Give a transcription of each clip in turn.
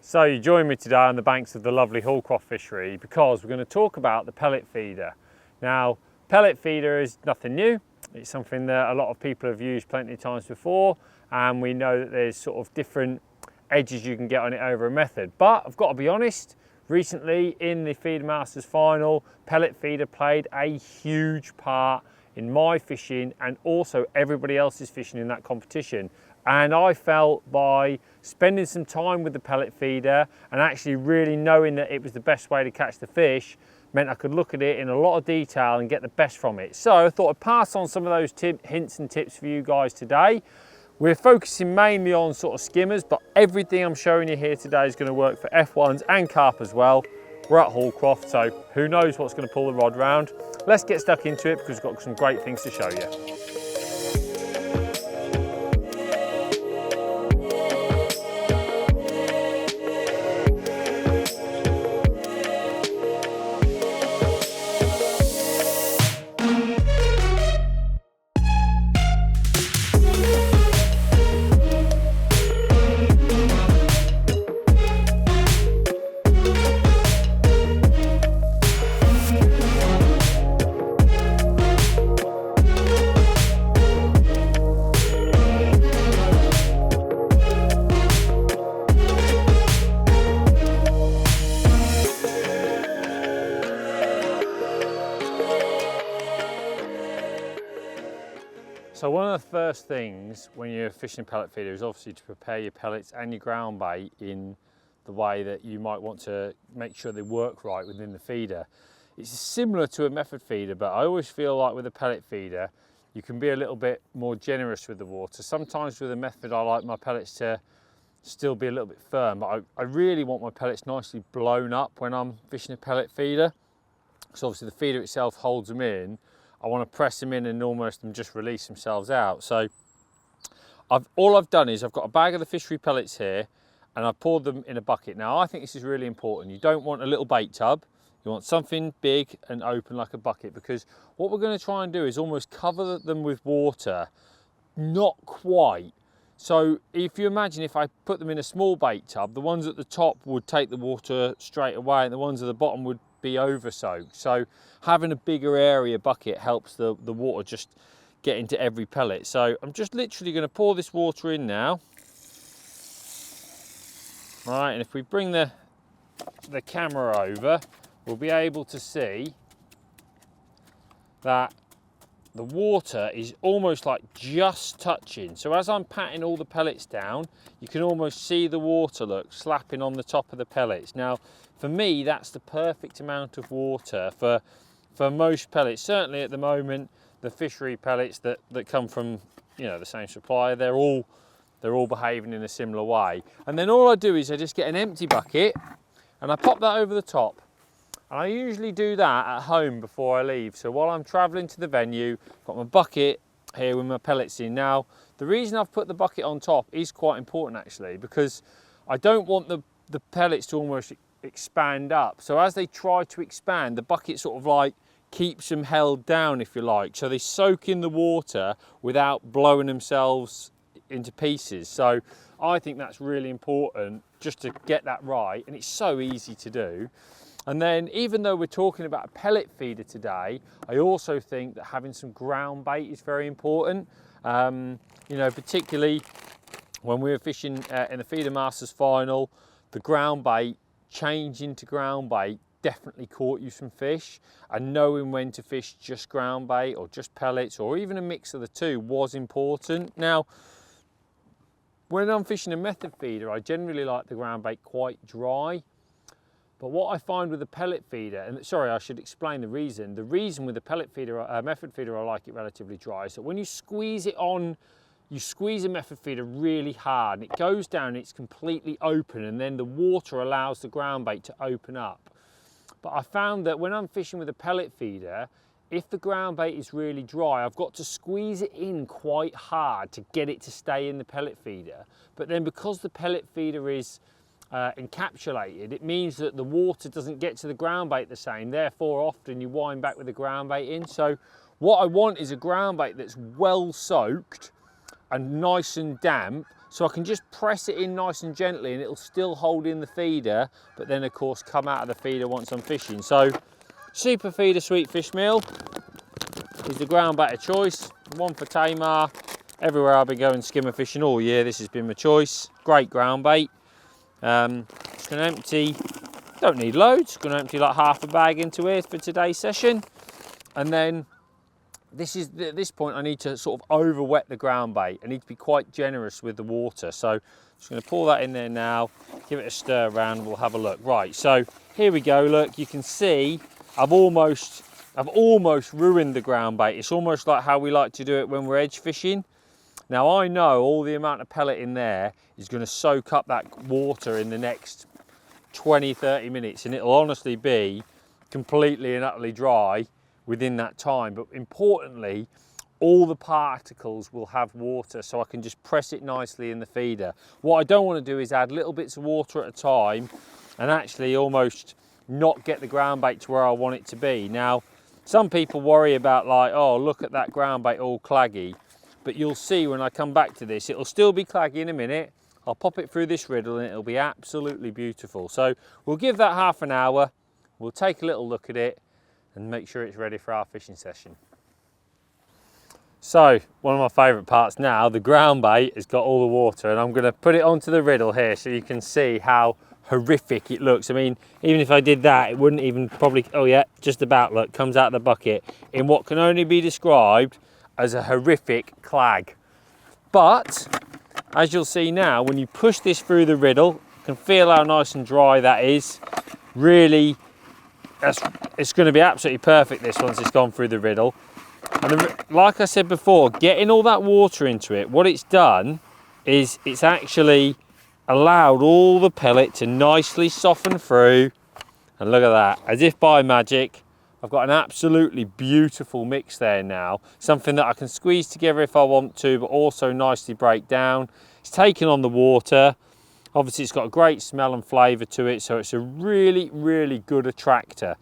So you join me today on the banks of the lovely Hallcroft fishery because we're going to talk about the pellet feeder. Now, pellet feeder is nothing new. It's something that a lot of people have used plenty of times before, and we know that there's sort of different edges you can get on it over a method. But I've got to be honest, recently in the Feeder Masters final, pellet feeder played a huge part in my fishing and also everybody else's fishing in that competition. And I felt by spending some time with the pellet feeder and actually really knowing that it was the best way to catch the fish meant I could look at it in a lot of detail and get the best from it. So I thought I'd pass on some of those hints and tips for you guys today. We're focusing mainly on sort of skimmers, but everything I'm showing you here today is going to work for F1s and carp as well. We're at Hallcroft, so who knows what's going to pull the rod round. Let's get stuck into it because we've got some great things to show you. So one of the first things when you're fishing a pellet feeder is obviously to prepare your pellets and your ground bait in the way that you might want to make sure they work right within the feeder. It's similar to a method feeder, but I always feel like with a pellet feeder, you can be a little bit more generous with the water. Sometimes with a method, I like my pellets to still be a little bit firm, but I really want my pellets nicely blown up when I'm fishing a pellet feeder. So obviously the feeder itself holds them in. I want to press them in and almost them just release themselves out. So all I've done is I've got a bag of the fishery pellets here and I've poured them in a bucket. Now I think this is really important. You don't want a little bait tub. You want something big and open like a bucket, because what we're going to try and do is almost cover them with water. Not quite. So if you imagine if I put them in a small bait tub, the ones at the top would take the water straight away and the ones at the bottom would be over soaked. So having a bigger area bucket helps the water just get into every pellet. So I'm just literally going to pour this water in now. Right, and if we bring the camera over, we'll be able to see that the water is almost like just touching. So as I'm patting all the pellets down, you can almost see the water, look, slapping on the top of the pellets. Now, for me, that's the perfect amount of water for most pellets. Certainly at the moment, the fishery pellets that come from, you know, the same supplier, they're all behaving in a similar way. And then all I do is I just get an empty bucket and I pop that over the top. And I usually do that at home before I leave. So while I'm traveling to the venue, I've got my bucket here with my pellets in. Now, the reason I've put the bucket on top is quite important actually, because I don't want the pellets to almost expand up. So as they try to expand, the bucket sort of like keeps them held down, if you like. So they soak in the water without blowing themselves into pieces. So I think that's really important just to get that right. And it's so easy to do. And then even though we're talking about a pellet feeder today, I also think that having some ground bait is very important. You know, particularly when we were fishing in the Feeder Masters final, the ground bait, changing to ground bait definitely caught you some fish, and knowing when to fish just ground bait or just pellets or even a mix of the two was important. Now, when I'm fishing a method feeder, I generally like the ground bait quite dry. But what I find with the pellet feeder, and sorry, I should explain the reason. The reason with the pellet feeder, method feeder, I like it relatively dry. So when you squeeze it on, you squeeze a method feeder really hard and it goes down, it's completely open, and then the water allows the ground bait to open up. But I found that when I'm fishing with a pellet feeder, if the ground bait is really dry, I've got to squeeze it in quite hard to get it to stay in the pellet feeder. But then because the pellet feeder is encapsulated, it means that the water doesn't get to the ground bait the same, therefore often you wind back with the ground bait in. So what I want is a ground bait that's well soaked and nice and damp, so I can just press it in nice and gently and it'll still hold in the feeder, but then of course come out of the feeder once I'm fishing. So Super Feeder Sweet Fish Meal is the ground bait of choice. One for Tamar. Everywhere I've been going skimmer fishing all year, this has been my choice. Great ground bait. Just going to empty, don't need loads, going to empty like half a bag into here for today's session. And then at this point I need to sort of over wet the ground bait. I need to be quite generous with the water. So I'm just going to pour that in there now, give it a stir around, we'll have a look. Right, so here we go, look, you can see I've almost ruined the ground bait. It's almost like how we like to do it when we're edge fishing. Now I know all the amount of pellet in there is going to soak up that water in the next 20-30 minutes, and it'll honestly be completely and utterly dry within that time. But importantly, all the particles will have water, so I can just press it nicely in the feeder. What I don't want to do is add little bits of water at a time and actually almost not get the ground bait to where I want it to be. Now, some people worry about like, oh, look at that ground bait all claggy. But you'll see when I come back to this, it'll still be claggy in a minute. I'll pop it through this riddle and it'll be absolutely beautiful. So we'll give that half an hour. We'll take a little look at it and make sure it's ready for our fishing session. So one of my favourite parts now, the ground bait has got all the water, and I'm going to put it onto the riddle here so you can see how horrific it looks. I mean, even if I did that, it wouldn't even probably, oh yeah, just about, look, comes out of the bucket in what can only be described as a horrific clag. But as you'll see now, when you push this through the riddle, you can feel how nice and dry that is. Really, it's going to be absolutely perfect this once it's gone through the riddle. And like I said before, getting all that water into it, what it's done is it's actually allowed all the pellet to nicely soften through. And look at that, as if by magic, I've got an absolutely beautiful mix there now. Something that I can squeeze together if I want to, but also nicely break down. It's taken on the water. Obviously it's got a great smell and flavour to it, so it's a really, really good attractor.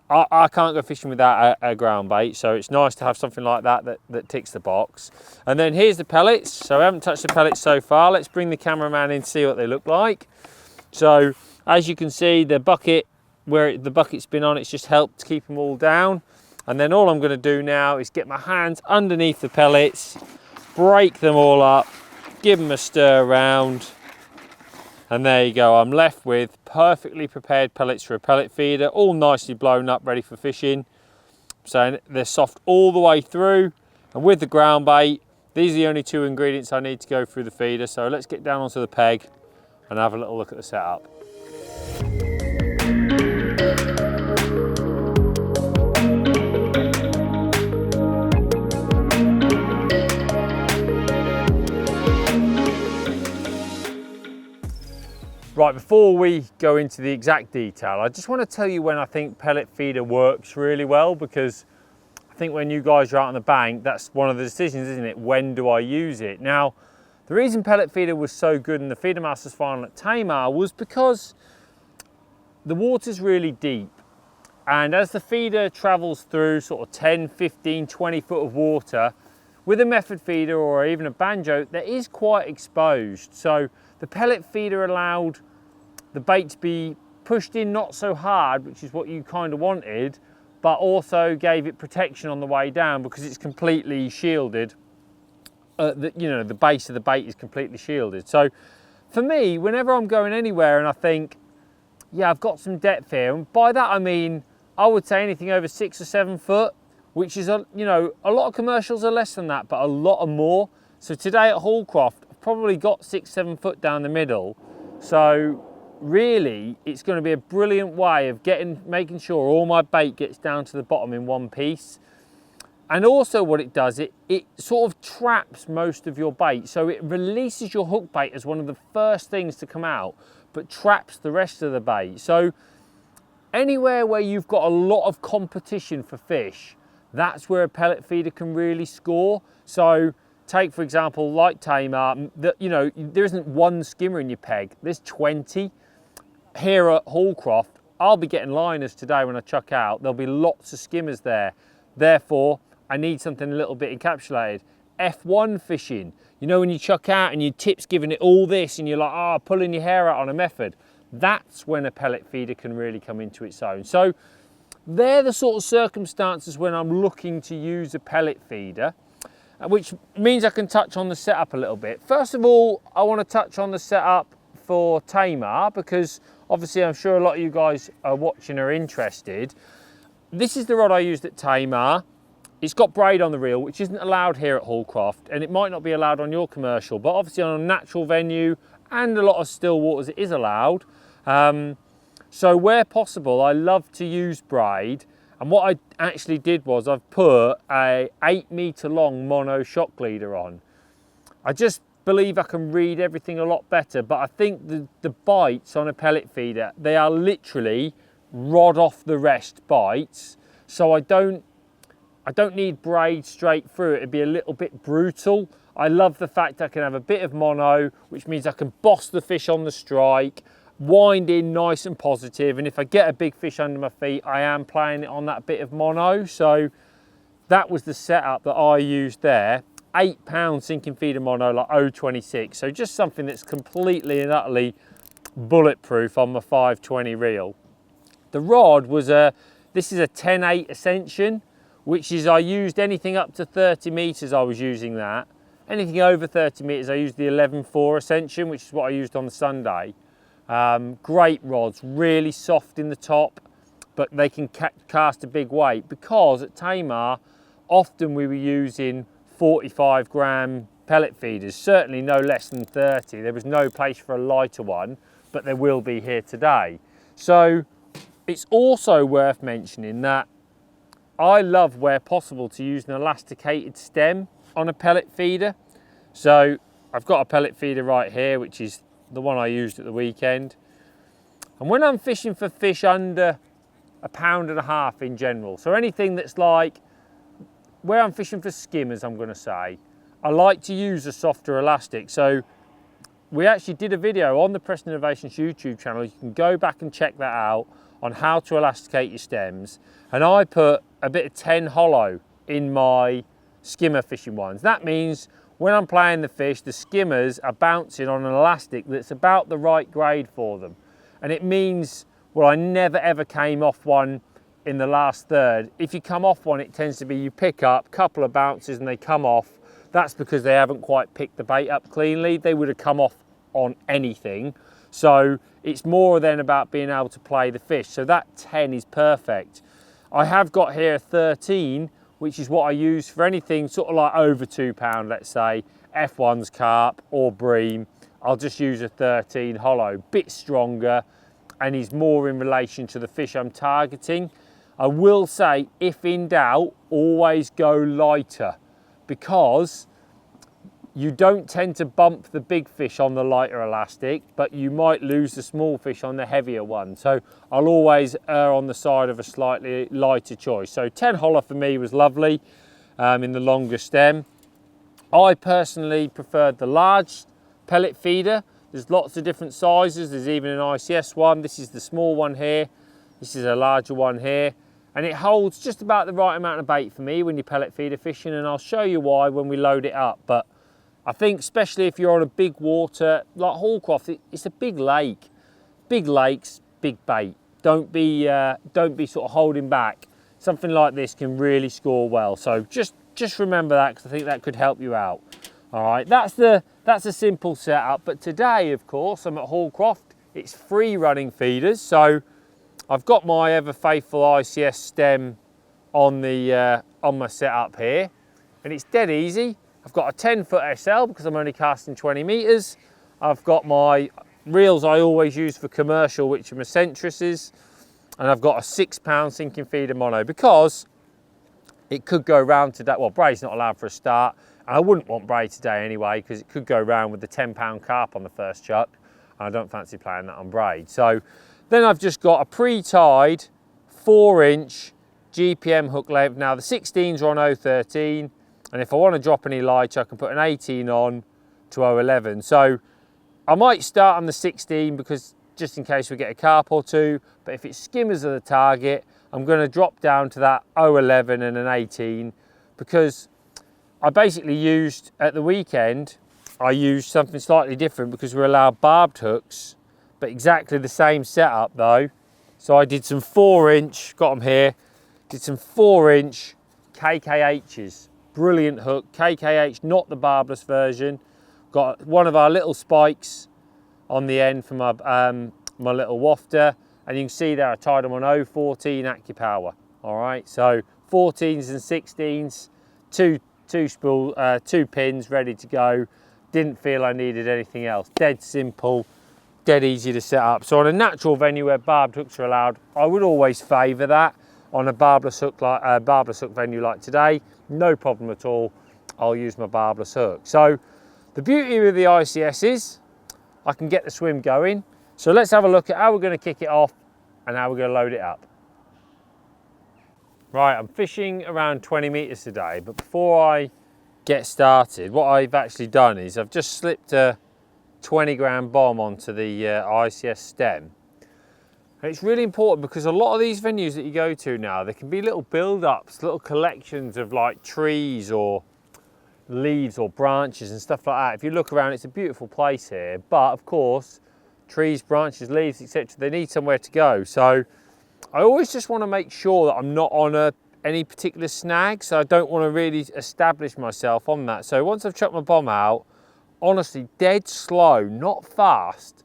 I can't go fishing without a ground bait, so it's nice to have something like that ticks the box. And then here's the pellets. So I haven't touched the pellets so far. Let's bring the cameraman in and see what they look like. So as you can see, the bucket, where the bucket's been on, it's just helped to keep them all down. And then all I'm going to do now is get my hands underneath the pellets, break them all up, give them a stir around, and there you go. I'm left with perfectly prepared pellets for a pellet feeder, all nicely blown up, ready for fishing. So they're soft all the way through, and with the ground bait, these are the only two ingredients I need to go through the feeder. So let's get down onto the peg and have a little look at the setup. Right, before we go into the exact detail, I just want to tell you when I think pellet feeder works really well, because I think when you guys are out on the bank, that's one of the decisions, isn't it? When do I use it? Now, the reason pellet feeder was so good in the Feeder Masters final at Tamar was because the water's really deep. And as the feeder travels through sort of 10, 15, 20 foot of water, with a method feeder or even a banjo, that is quite exposed. So the pellet feeder allowed the bait to be pushed in not so hard, which is what you kind of wanted, but also gave it protection on the way down because it's completely shielded. The base of the bait is completely shielded. So for me, whenever I'm going anywhere and I think, yeah, I've got some depth here, and by that I mean, I would say anything over 6 or 7 foot, which is, a lot of commercials are less than that, but a lot are more. So today at Hallcroft, I've probably got 6, 7 foot down the middle. So really, it's going to be a brilliant way of making sure all my bait gets down to the bottom in one piece. And also what it does, it sort of traps most of your bait. So it releases your hook bait as one of the first things to come out, but traps the rest of the bait. So anywhere where you've got a lot of competition for fish, that's where a pellet feeder can really score. So take, for example, like Tamar, there isn't one skimmer in your peg, there's 20. Here at Hallcroft, I'll be getting liners today when I chuck out. There'll be lots of skimmers there. Therefore, I need something a little bit encapsulated. F1 fishing. You know, when you chuck out and your tip's giving it all this and you're like, oh, pulling your hair out on a method. That's when a pellet feeder can really come into its own. So they're the sort of circumstances when I'm looking to use a pellet feeder, which means I can touch on the setup a little bit. First of all, I want to touch on the setup for Tamar, because obviously I'm sure a lot of you guys are watching are interested. This is the rod I used at Tamar. It's got braid on the reel, which isn't allowed here at Hallcroft, and it might not be allowed on your commercial, but obviously on a natural venue and a lot of still waters it is allowed. So where possible, I love to use braid, and what I actually did was I've put a 8-meter long mono shock leader on. I just believe I can read everything a lot better, but I think the bites on a pellet feeder, they are literally rod off the rest bites, so I don't need braid straight through it. It'd be a little bit brutal. I love the fact I can have a bit of mono, which means I can boss the fish on the strike, wind in nice and positive, and if I get a big fish under my feet, I am playing it on that bit of mono. So that was the setup that I used there. 8-pound sinking feeder mono, like 0.26. So just something that's completely and utterly bulletproof on my 520 reel. The rod was this is a 10-8 Ascension, which is, I used anything up to 30 meters, I was using that. Anything over 30 meters, I used the 11.4 Ascension, which is what I used on the Sunday. Great rods, really soft in the top, but they can cast a big weight, because at Tamar, often we were using 45 gram pellet feeders, certainly no less than 30. There was no place for a lighter one, but there will be here today. So it's also worth mentioning that I love, where possible, to use an elasticated stem on a pellet feeder. So I've got a pellet feeder right here, which is the one I used at the weekend. And when I'm fishing for fish under 1.5 pounds in general, so anything that's like, where I'm fishing for skimmers, I'm going to say, I like to use a softer elastic. So we actually did a video on the Preston Innovations YouTube channel. You can go back and check that out, on how to elasticate your stems. And I put a bit of 10 hollow in my skimmer fishing ones. That means when I'm playing the fish, the skimmers are bouncing on an elastic that's about the right grade for them. And it means, well, I never ever came off one in the last third. If you come off one, it tends to be you pick up a couple of bounces and they come off. That's because they haven't quite picked the bait up cleanly. They would have come off on anything. So it's more than about being able to play the fish. So that 10 is perfect. I have got here a 13, which is what I use for anything sort of like over 2 pound, let's say, F1's carp or bream. I'll just use a 13 hollow, bit stronger, and is more in relation to the fish I'm targeting. I will say, if in doubt, always go lighter, because you don't tend to bump the big fish on the lighter elastic, but you might lose the small fish on the heavier one. So I'll always err on the side of a slightly lighter choice. So 10 hollow for me was lovely in the longer stem. I personally preferred the large pellet feeder. There's lots of different sizes. There's even an ICS one. This is the small one here. This is a larger one here. And it holds just about the right amount of bait for me when you're pellet feeder fishing, and I'll show you why when we load it up. But I think especially if you're on a big water, like Hallcroft, it's a big lake. Big lakes, big bait. Don't be sort of holding back. Something like this can really score well. So just remember that, because I think that could help you out. All right, that's a simple setup. But today, of course, I'm at Hallcroft. It's free running feeders. So I've got my ever faithful ICS stem on my setup here, and it's dead easy. I've got a 10-foot SL because I'm only casting 20 meters. I've got my reels I always use for commercial, which are my Centrises, and I've got a 6-pound sinking feeder mono, because it could go round today. Well, braid's not allowed for a start, and I wouldn't want braid today anyway, because it could go round with the 10-pound carp on the first chuck, and I don't fancy playing that on braid. So then I've just got a pre-tied 4-inch GPM hook length. Now the 16s are on 0.13, and if I want to drop any lighter, I can put an 18 on to 0.11. So I might start on the 16, because just in case we get a carp or two, but if it's skimmers are the target, I'm going to drop down to that 0.11 and an 18, because I basically used, at the weekend, I used something slightly different because we're allowed barbed hooks, but exactly the same setup though. So I did some 4-inch, got them here, did some 4-inch KKHs. Brilliant hook, KKH, not the barbless version. Got one of our little spikes on the end for my, my little wafter. And you can see there I tied them on 014 AccuPower. All right, so 14s and 16s, two pins ready to go. Didn't feel I needed anything else. Dead simple, dead easy to set up. So on a natural venue where barbed hooks are allowed, I would always favour that. On a barbless hook venue like today, no problem at all. I'll use my barbless hook. So the beauty with the ICS is I can get the swim going. So let's have a look at how we're going to kick it off and how we're going to load it up. Right, I'm fishing around 20 metres today, but before I get started, what I've actually done is I've just slipped a 20-gram bomb onto the ICS stem. And it's really important because a lot of these venues that you go to now, there can be little build-ups, little collections of like trees or leaves or branches and stuff like that. If you look around, it's a beautiful place here, but of course, trees, branches, leaves, etc., they need somewhere to go. So I always just want to make sure that I'm not on any particular snag, so I don't want to really establish myself on that. So once I've chucked my bomb out, honestly, dead slow, not fast,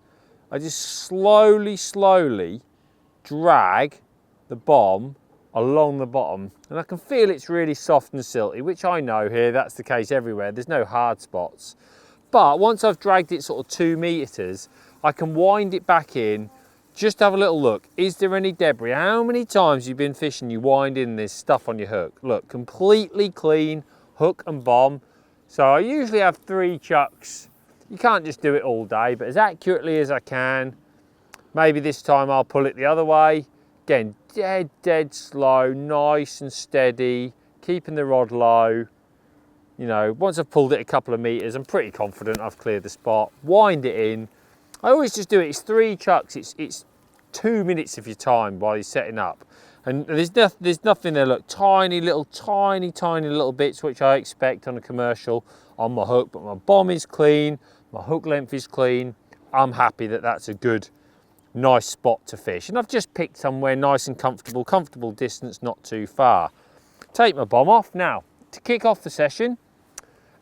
I just slowly drag the bomb along the bottom, and I can feel it's really soft and silty, which I know here, that's the case everywhere. There's no hard spots. But once I've dragged it sort of 2 meters, I can wind it back in, just have a little look. Is there any debris? How many times you've been fishing, you wind in this stuff on your hook? Look, completely clean hook and bomb. So I usually have 3 chucks. You can't just do it all day, but as accurately as I can. Maybe this time I'll pull it the other way. Again, dead slow, nice and steady, keeping the rod low. You know, once I've pulled it a couple of meters, I'm pretty confident I've cleared the spot. Wind it in. I always just do it, it's 3 chucks, it's 2 minutes of your time while you're setting up. And there's nothing there, look, tiny little bits, which I expect on a commercial on my hook, but my bomb is clean, my hook length is clean. I'm happy that that's a good, nice spot to fish. And I've just picked somewhere nice and comfortable distance, not too far. Take my bomb off. Now, to kick off the session,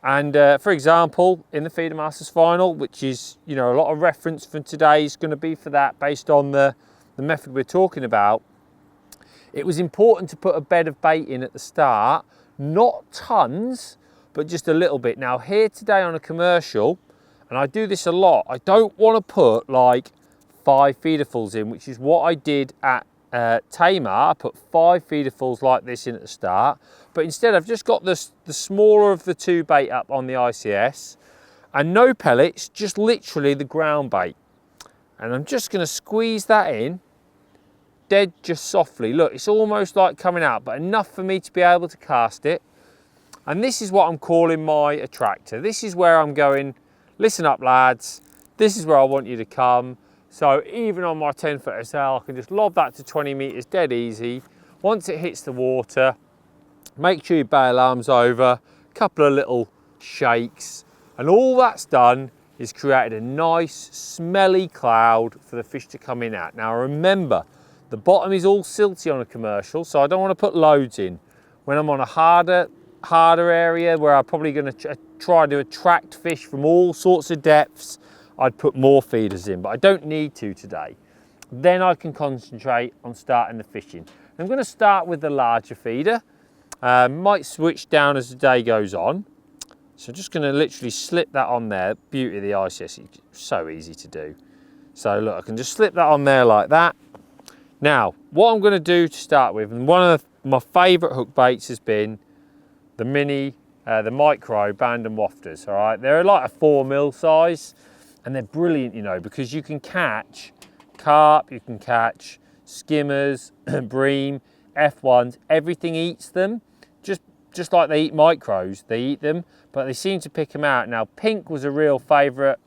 and for example, in the Feeder Masters Final, which is, you know, a lot of reference from today is going to be for that based on the method we're talking about, it was important to put a bed of bait in at the start, not tons, but just a little bit. Now here today on a commercial, and I do this a lot, I don't want to put like 5 feederfuls in, which is what I did at Tamar. I put 5 feederfuls like this in at the start, but instead I've just got the smaller of the 2 bait up on the ICS and no pellets, just literally the ground bait. And I'm just going to squeeze that in, dead just softly. Look, it's almost like coming out, but enough for me to be able to cast it. And this is what I'm calling my attractor. This is where I'm going, listen up lads, this is where I want you to come. So even on my 10-foot SL, I can just lob that to 20 meters dead easy. Once it hits the water, make sure your bail arm's over, a couple of little shakes, and all that's done is created a nice smelly cloud for the fish to come in at. Now remember, the bottom is all silty on a commercial, so I don't want to put loads in. When I'm on a harder area where I'm probably going to try to attract fish from all sorts of depths, I'd put more feeders in, but I don't need to today. Then I can concentrate on starting the fishing. I'm going to start with the larger feeder. Might switch down as the day goes on. So I'm just going to literally slip that on there. Beauty of the ICS, it's so easy to do. So look, I can just slip that on there like that. Now, what I'm going to do to start with, and one of my favourite hook baits has been the micro band and wafters, all right? They're like a 4mm size, and they're brilliant, you know, because you can catch carp, you can catch skimmers, bream, F1s, everything eats them. Just like they eat micros, they eat them, but they seem to pick them out. Now, pink was a real favourite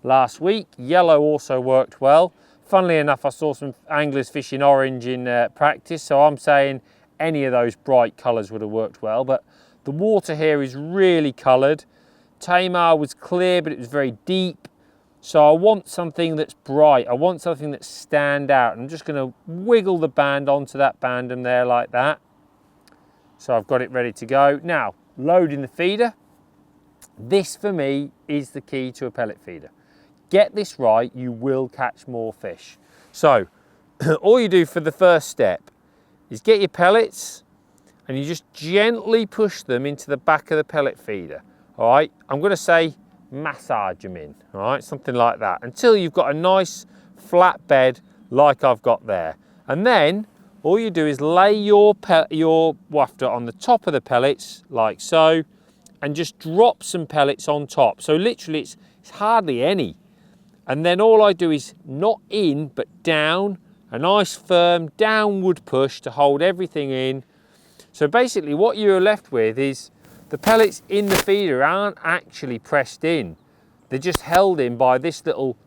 last week. Yellow also worked well. Funnily enough, I saw some anglers fishing orange in practice, so I'm saying any of those bright colours would have worked well, but The water here is really coloured. Tamar was clear, but it was very deep. So I want something that's bright. I want something that stand out. I'm just going to wiggle the band onto that bandom there like that. So I've got it ready to go. Now, loading the feeder. This for me is the key to a pellet feeder. Get this right, you will catch more fish. So all you do for the first step is get your pellets and you just gently push them into the back of the pellet feeder. All right, I'm going to say massage them in, all right, something like that, until you've got a nice flat bed like I've got there. And then all you do is lay your wafter on the top of the pellets like so, and just drop some pellets on top. So literally it's hardly any. And then all I do is not in, but down, a nice firm downward push to hold everything in. So basically what you're left with is the pellets in the feeder aren't actually pressed in. They're just held in by this little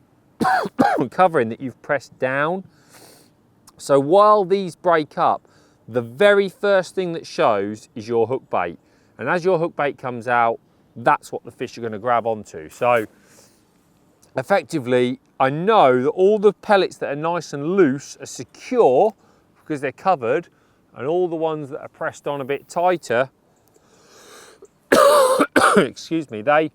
covering that you've pressed down. So while these break up, the very first thing that shows is your hook bait. And as your hook bait comes out, that's what the fish are going to grab onto. So effectively, I know that all the pellets that are nice and loose are secure because they're covered, and all the ones that are pressed on a bit tighter, excuse me, the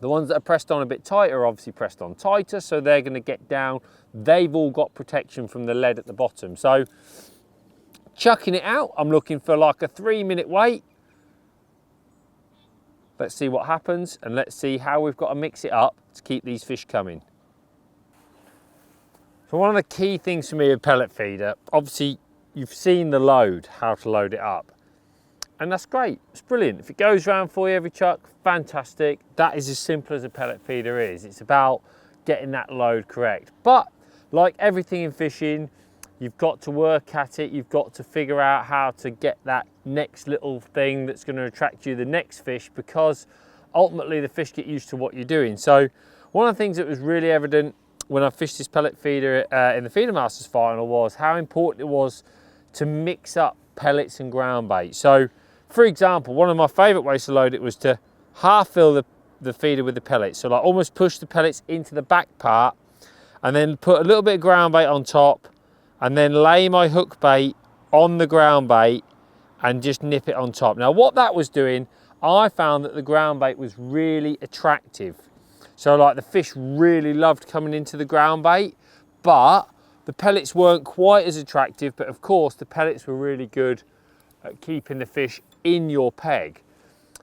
ones that are pressed on a bit tighter are obviously pressed on tighter, so they're going to get down. They've all got protection from the lead at the bottom. So chucking it out, I'm looking for like a 3-minute wait. Let's see what happens, and let's see how we've got to mix it up to keep these fish coming. So one of the key things for me with pellet feeder, obviously you've seen the load, how to load it up. And that's great, it's brilliant. If it goes round for you every chuck, fantastic. That is as simple as a pellet feeder is. It's about getting that load correct. But like everything in fishing, you've got to work at it, you've got to figure out how to get that next little thing that's going to attract you the next fish, because ultimately the fish get used to what you're doing. So one of the things that was really evident when I fished this pellet feeder in the Feeder Masters final was how important it was to mix up pellets and ground bait. So for example, one of my favourite ways to load it was to half fill the feeder with the pellets. So like almost push the pellets into the back part and then put a little bit of ground bait on top, and then lay my hook bait on the ground bait and just nip it on top. Now what that was doing, I found that the ground bait was really attractive. So like the fish really loved coming into the ground bait, but the pellets weren't quite as attractive. But of course the pellets were really good at keeping the fish in your peg.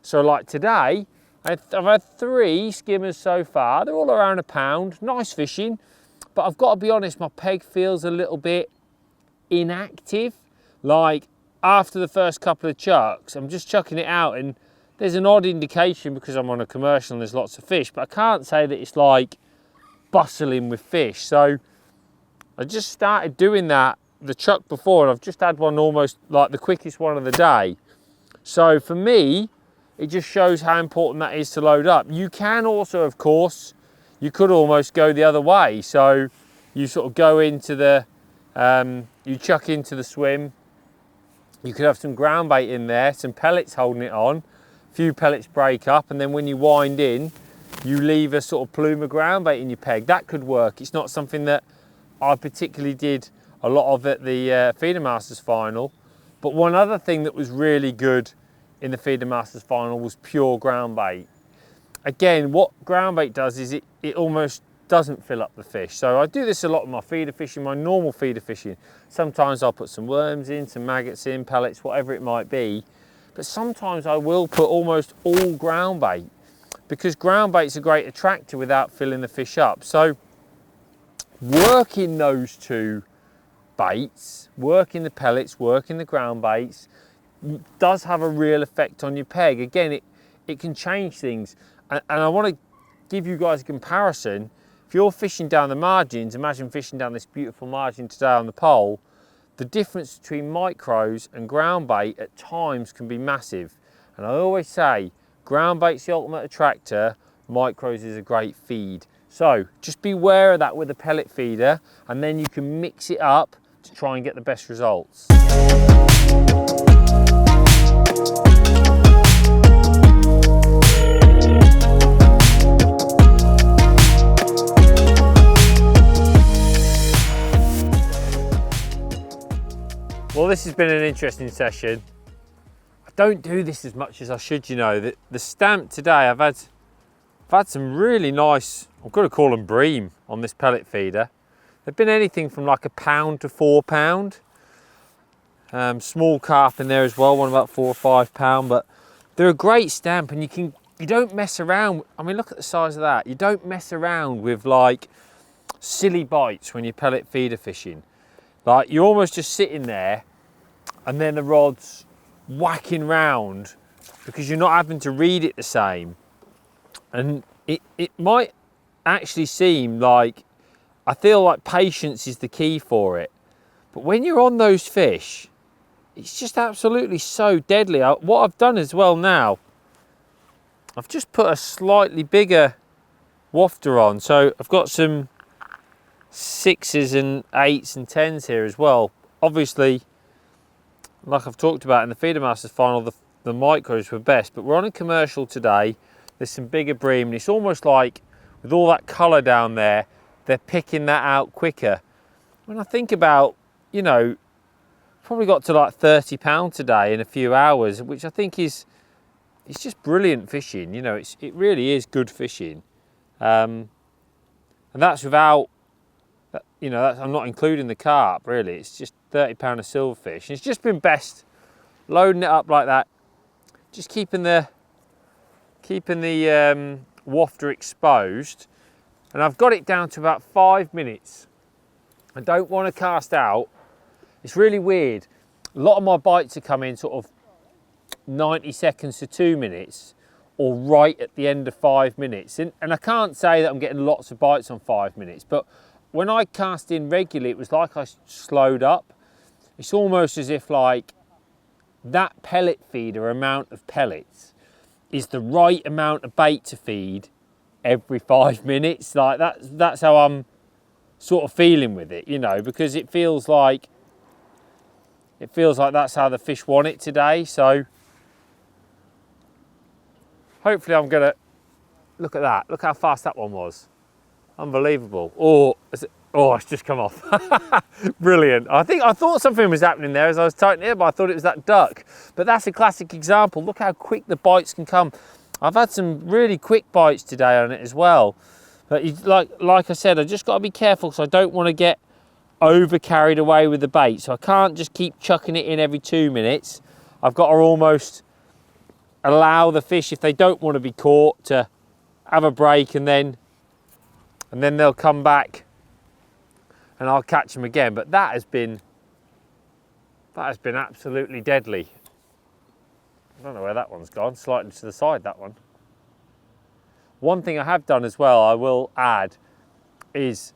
So like today, I've had 3 skimmers so far. They're all around £1 pound, nice fishing. But I've got to be honest, my peg feels a little bit inactive. Like after the first couple of chucks, I'm just chucking it out and there's an odd indication because I'm on a commercial and there's lots of fish, but I can't say that it's like bustling with fish. So I just started doing that the chuck before, and I've just had one almost like the quickest one of the day. So for me, it just shows how important that is to load up. You can also, of course, you could almost go the other way. So you sort of go into the, you chuck into the swim. You could have some ground bait in there, some pellets holding it on, a few pellets break up, and then when you wind in, you leave a sort of plume of ground bait in your peg. That could work. It's not something that I particularly did a lot of at the Feeder Masters final. But one other thing that was really good in the Feeder Masters final was pure ground bait. Again, what ground bait does is it almost doesn't fill up the fish. So I do this a lot with my feeder fishing, my normal feeder fishing. Sometimes I'll put some worms in, some maggots in, pellets, whatever it might be. But sometimes I will put almost all ground bait, because ground bait's a great attractor without filling the fish up. So working those two baits, working the pellets, working the ground baits, does have a real effect on your peg. Again, it can change things. And I want to give you guys a comparison. If you're fishing down the margins, imagine fishing down this beautiful margin today on the pole, the difference between micros and ground bait at times can be massive. And I always say, ground bait's the ultimate attractor, micros is a great feed. So just be aware of that with a pellet feeder, and then you can mix it up to try and get the best results. Well, this has been an interesting session. I don't do this as much as I should, you know. The stamp today, I've had some really nice, I'm going to call them bream on this pellet feeder. They've been anything from like £1 to £4. Small carp in there as well, one about £4 or £5, but they're a great stamp, and you don't mess around. I mean, look at the size of that. You don't mess around with like silly bites when you're pellet feeder fishing. Like, you're almost just sitting there and then the rod's whacking round because you're not having to read it the same. And it might actually seem like, I feel like patience is the key for it. But when you're on those fish, it's just absolutely so deadly. What I've done as well now, I've just put a slightly bigger wafter on. So I've got some 6s and 8s and 10s here as well. Obviously, like I've talked about in the Feeder Masters final, the micros were best, but we're on a commercial today. There's some bigger bream, and it's almost like with all that colour down there, they're picking that out quicker. When I think about, you know, probably got to like £30 today in a few hours, which I think it's just brilliant fishing. You know, it really is good fishing, and that's without, you know, I'm not including the carp really. It's just £30 of silverfish. And it's just been best loading it up like that, just keeping the wafter exposed, and I've got it down to about 5 minutes. I don't want to cast out. It's really weird. A lot of my bites are coming sort of 90 seconds to 2 minutes, or right at the end of 5 minutes. And I can't say that I'm getting lots of bites on 5 minutes, but when I cast in regularly, it was like I slowed up. It's almost as if like that pellet feeder amount of pellets is the right amount of bait to feed every 5 minutes. Like that's how I'm sort of feeling with it, you know, because it feels like that's how the fish want it today. So hopefully I'm gonna, look at that, look how fast that one was. Unbelievable. Oh, it's just come off. Brilliant. I thought something was happening there as I was tightening it, but I thought it was that duck. But that's a classic example. Look how quick the bites can come. I've had some really quick bites today on it as well. But like I said, I just got to be careful because I don't want to get over carried away with the bait. So I can't just keep chucking it in every 2 minutes. I've got to almost allow the fish, if they don't want to be caught, to have a break, and then they'll come back and I'll catch them again. But that has been absolutely deadly. I don't know where that one's gone, slightly to the side, that one. One thing I have done as well, I will add, is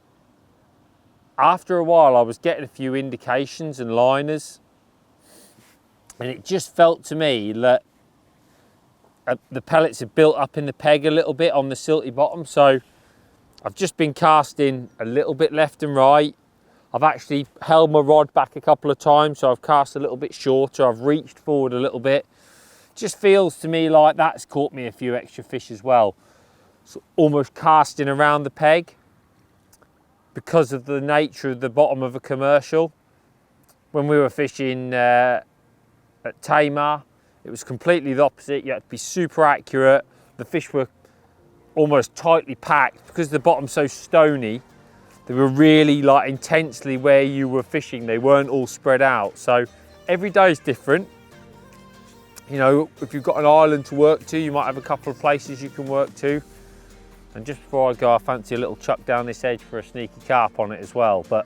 after a while I was getting a few indications and liners, and it just felt to me that the pellets had built up in the peg a little bit on the silty bottom. So I've just been casting a little bit left and right. I've actually held my rod back a couple of times, so I've cast a little bit shorter. I've reached forward a little bit. Just feels to me like that's caught me a few extra fish as well. So almost casting around the peg because of the nature of the bottom of a commercial. When we were fishing at Tamar, it was completely the opposite. You had to be super accurate. The fish were almost tightly packed because the bottom's so stony. They were really like intensely where you were fishing. They weren't all spread out. So every day is different. You know, if you've got an island to work to, you might have a couple of places you can work to. And just before I go, I fancy a little chuck down this edge for a sneaky carp on it as well. But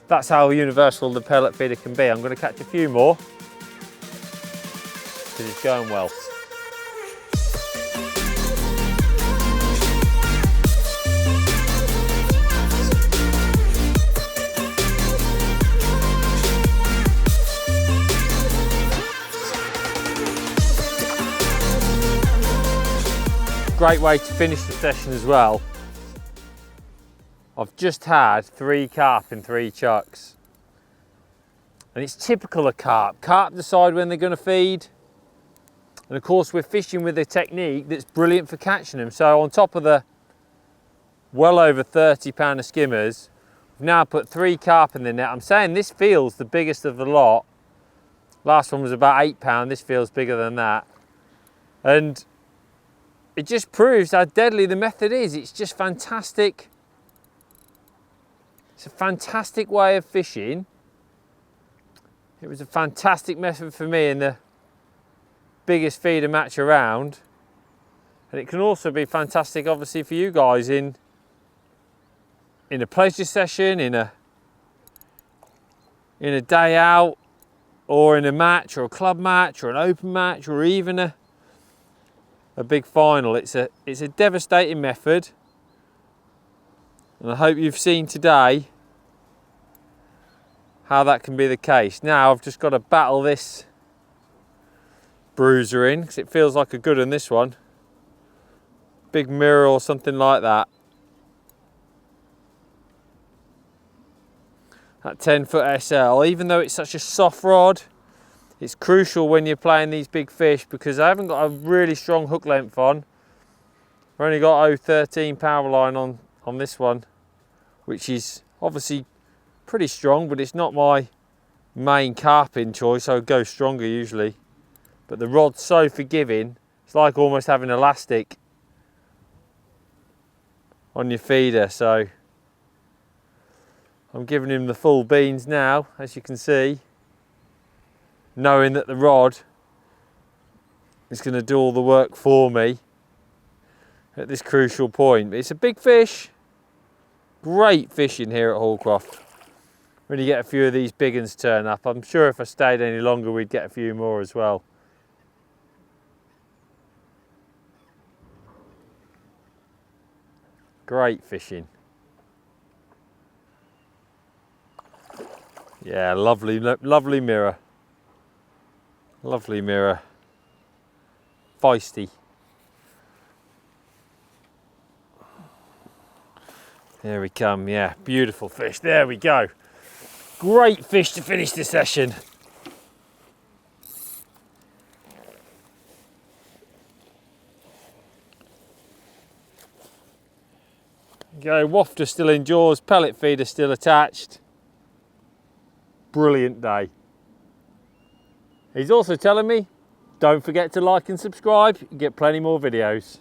that's how universal the pellet feeder can be. I'm going to catch a few more because it's going well. Great way to finish the session as well. I've just had 3 carp in 3 chucks. And it's typical of carp. Carp decide when they're going to feed. And of course we're fishing with a technique that's brilliant for catching them. So on top of the well over 30 pounder skimmers, we've now put 3 carp in the net. I'm saying this feels the biggest of the lot. Last one was about £8, this feels bigger than that. And it just proves how deadly the method is. It's just fantastic. It's a fantastic way of fishing. It was a fantastic method for me in the biggest feeder match around. And it can also be fantastic, obviously, for you guys in a pleasure session, in a day out, or in a match, or a club match, or an open match, or even a big final. It's a devastating method, and I hope you've seen today how that can be the case. Now I've just got to battle this bruiser in, because it feels like a good one, this one. Big mirror or something like that. That 10-foot SL, even though it's such a soft rod, it's crucial when you're playing these big fish, because I haven't got a really strong hook length on. I've only got 0.13 power line on this one, which is obviously pretty strong, but it's not my main carping choice. I would go stronger usually. But the rod's so forgiving, it's like almost having elastic on your feeder. So I'm giving him the full beans now, as you can see, knowing that the rod is going to do all the work for me at this crucial point. It's a big fish, great fishing here at Hallcroft. When you get a few of these big ones turn up, I'm sure if I stayed any longer we'd get a few more as well. Great fishing. Yeah, lovely, lovely mirror. Lovely mirror. Feisty. There we come, yeah, beautiful fish. There we go. Great fish to finish the session. Go, wafter still in jaws, pellet feeder still attached. Brilliant day. He's also telling me, don't forget to like and subscribe, you get plenty more videos.